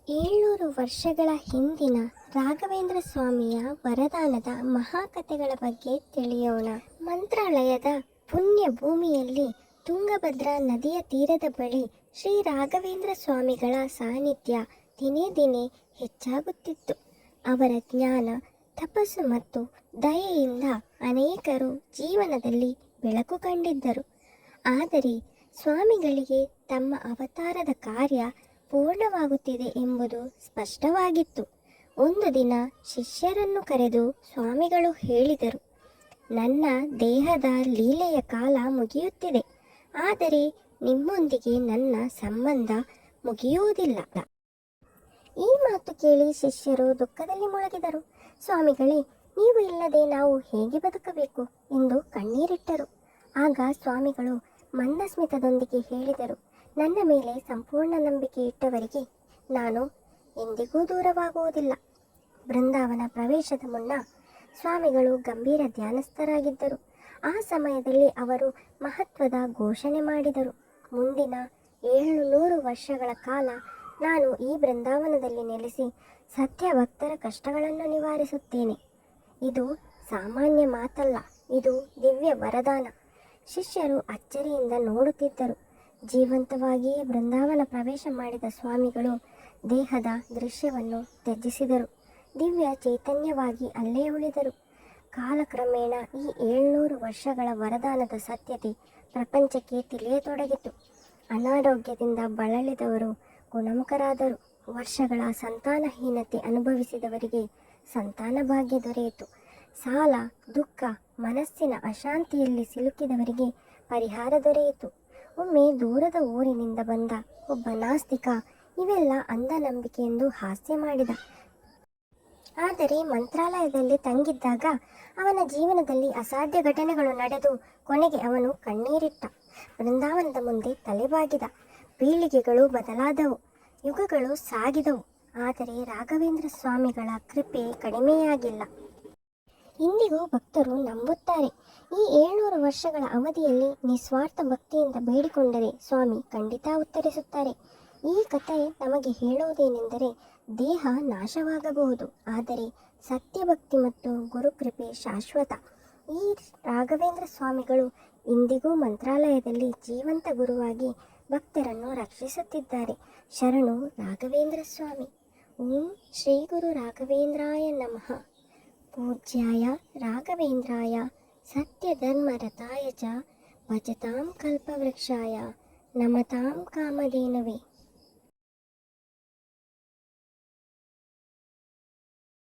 700 ವರ್ಷಗಳ ಹಿಂದಿನ ರಾಘವೇಂದ್ರ ಸ್ವಾಮಿಯ ವರದಾನದ ಮಹಾಕಥೆಗಳ ಬಗ್ಗೆ ತಿಳಿಯೋಣ. ಮಂತ್ರಾಲಯದ ಪುಣ್ಯ ಭೂಮಿಯಲ್ಲಿ ತುಂಗಭದ್ರಾ ನದಿಯ ತೀರದ ಬಳಿ ಶ್ರೀ ರಾಘವೇಂದ್ರ ಸ್ವಾಮಿಗಳ ಸಾನ್ನಿಧ್ಯ ದಿನೇ ದಿನೇ ಹೆಚ್ಚಾಗುತ್ತಿತ್ತು. ಅವರ ಜ್ಞಾನ, ತಪಸ್ಸು ಮತ್ತು ದಯೆಯಿಂದ ಅನೇಕರು ಜೀವನದಲ್ಲಿ ಬೆಳಕು ಕಂಡಿದ್ದರು. ಆದರೆ ಸ್ವಾಮಿಗಳಿಗೆ ತಮ್ಮ ಅವತಾರದ ಕಾರ್ಯ ಪೂರ್ಣವಾಗುತ್ತಿದೆ ಎಂಬುದು ಸ್ಪಷ್ಟವಾಗಿತ್ತು. ಒಂದು ದಿನ ಶಿಷ್ಯರನ್ನು ಕರೆದು ಸ್ವಾಮಿಗಳು ಹೇಳಿದರು, ನನ್ನ ದೇಹದ ಲೀಲೆಯ ಕಾಲ ಮುಗಿಯುತ್ತಿದೆ, ಆದರೆ ನಿಮ್ಮೊಂದಿಗೆ ನನ್ನ ಸಂಬಂಧ ಮುಗಿಯುವುದಿಲ್ಲ. ಈ ಮಾತು ಕೇಳಿ ಶಿಷ್ಯರು ದುಃಖದಲ್ಲಿ ಮುಳುಗಿದರು. ಸ್ವಾಮಿಗಳೇ, ನೀವು ಇಲ್ಲದೆ ನಾವು ಹೇಗೆ ಬದುಕಬೇಕು ಎಂದು ಕಣ್ಣೀರಿಟ್ಟರು. ಆಗ ಸ್ವಾಮಿಗಳು ಮಂದಸ್ಮಿತದೊಂದಿಗೆ ಹೇಳಿದರು, ನನ್ನ ಮೇಲೆ ಸಂಪೂರ್ಣ ನಂಬಿಕೆ ಇಟ್ಟವರಿಗೆ ನಾನು ಎಂದಿಗೂ ದೂರವಾಗುವುದಿಲ್ಲ. ಬೃಂದಾವನ ಪ್ರವೇಶದ ಮುನ್ನ ಸ್ವಾಮಿಗಳು ಗಂಭೀರ ಧ್ಯಾನಸ್ಥರಾಗಿದ್ದರು. ಆ ಸಮಯದಲ್ಲಿ ಅವರು ಮಹತ್ವದ ಘೋಷಣೆ ಮಾಡಿದರು, ಮುಂದಿನ 700 ವರ್ಷಗಳ ಕಾಲ ನಾನು ಈ ಬೃಂದಾವನದಲ್ಲಿ ನೆಲೆಸಿ ಸತ್ಯ ಭಕ್ತರ ಕಷ್ಟಗಳನ್ನು ನಿವಾರಿಸುತ್ತೇನೆ. ಇದು ಸಾಮಾನ್ಯ ಮಾತಲ್ಲ, ಇದು ದಿವ್ಯ ವರದಾನ. ಶಿಷ್ಯರು ಅಚ್ಚರಿಯಿಂದ ನೋಡುತ್ತಿದ್ದರು. ಜೀವಂತವಾಗಿಯೇ ಬೃಂದಾವನ ಪ್ರವೇಶ ಮಾಡಿದ ಸ್ವಾಮಿಗಳು ದೇಹದ ದೃಶ್ಯವನ್ನು ತ್ಯಜಿಸಿದರು. ದಿವ್ಯ ಚೈತನ್ಯವಾಗಿ ಅಲ್ಲೇ ಉಳಿದರು. ಕಾಲಕ್ರಮೇಣ ಈ 700 ವರ್ಷಗಳ ವರದಾನದ ಸತ್ಯತೆ ಪ್ರಪಂಚಕ್ಕೆ ತಿಳಿಯತೊಡಗಿತು. ಅನಾರೋಗ್ಯದಿಂದ ಬಳಲಿದವರು ಗುಣಮುಖರಾದರು. ವರ್ಷಗಳ ಸಂತಾನಹೀನತೆ ಅನುಭವಿಸಿದವರಿಗೆ ಸಂತಾನ ಭಾಗ್ಯ ದೊರೆಯಿತು. ಸಾಲ, ದುಃಖ, ಮನಸ್ಸಿನ ಅಶಾಂತಿಯಲ್ಲಿ ಸಿಲುಕಿದವರಿಗೆ ಪರಿಹಾರ ದೊರೆಯಿತು. ಒಮ್ಮೆ ದೂರದ ಊರಿನಿಂದ ಬಂದ ಒಬ್ಬ ನಾಸ್ತಿಕ ಇವೆಲ್ಲ ಅಂಧನಂಬಿಕೆ ಎಂದು ಹಾಸ್ಯ ಮಾಡಿದ. ಆದರೆ ಮಂತ್ರಾಲಯದಲ್ಲಿ ತಂಗಿದ್ದಾಗ ಅವನ ಜೀವನದಲ್ಲಿ ಅಸಾಧ್ಯ ಘಟನೆಗಳು ನಡೆದು ಕೊನೆಗೆ ಅವನು ಕಣ್ಣೀರಿಟ್ಟ. ಬೃಂದಾವನದ ಮುಂದೆ ತಲೆಬಾಗಿದ. ಪೀಳಿಗೆಗಳು ಬದಲಾದವು, ಯುಗಗಳು ಸಾಗಿದವು, ಆದರೆ ರಾಘವೇಂದ್ರ ಸ್ವಾಮಿಗಳ ಕೃಪೆ ಕಡಿಮೆಯಾಗಿಲ್ಲ. ಇಂದಿಗೂ ಭಕ್ತರು ನಂಬುತ್ತಾರೆ. ಈ 700 ವರ್ಷಗಳ ಅವಧಿಯಲ್ಲಿ ನಿಸ್ವಾರ್ಥ ಭಕ್ತಿಯಿಂದ ಬೇಡಿಕೊಂಡರೆ ಸ್ವಾಮಿ ಖಂಡಿತ ಉತ್ತರಿಸುತ್ತಾರೆ. ಈ ಕಥೆ ನಮಗೆ ಹೇಳುವುದೇನೆಂದರೆ, ದೇಹ ನಾಶವಾಗಬಹುದು, ಆದರೆ ಸತ್ಯಭಕ್ತಿ ಮತ್ತು ಗುರುಕೃಪೆ ಶಾಶ್ವತ. ಈ ರಾಘವೇಂದ್ರ ಸ್ವಾಮಿಗಳು ಇಂದಿಗೂ ಮಂತ್ರಾಲಯದಲ್ಲಿ ಜೀವಂತ ಗುರುವಾಗಿ ಭಕ್ತರನ್ನು ರಕ್ಷಿಸುತ್ತಿದ್ದಾರೆ. ಶರಣು ರಾಘವೇಂದ್ರ ಸ್ವಾಮಿ. ಓಂ ಶ್ರೀ ಗುರು ರಾಘವೇಂದ್ರಾಯ ನಮಃ. ಪೂಜ್ಯಾಯ ರಾಘವೇಂದ್ರಾಯ ಸತ್ಯಧರ್ಮರತಾಯ ಚ ಭಜತಾಂ ಕಲ್ಪವೃಕ್ಷಾಯ ನಮತಾಂ ಕಾಮಧೇನವೇ.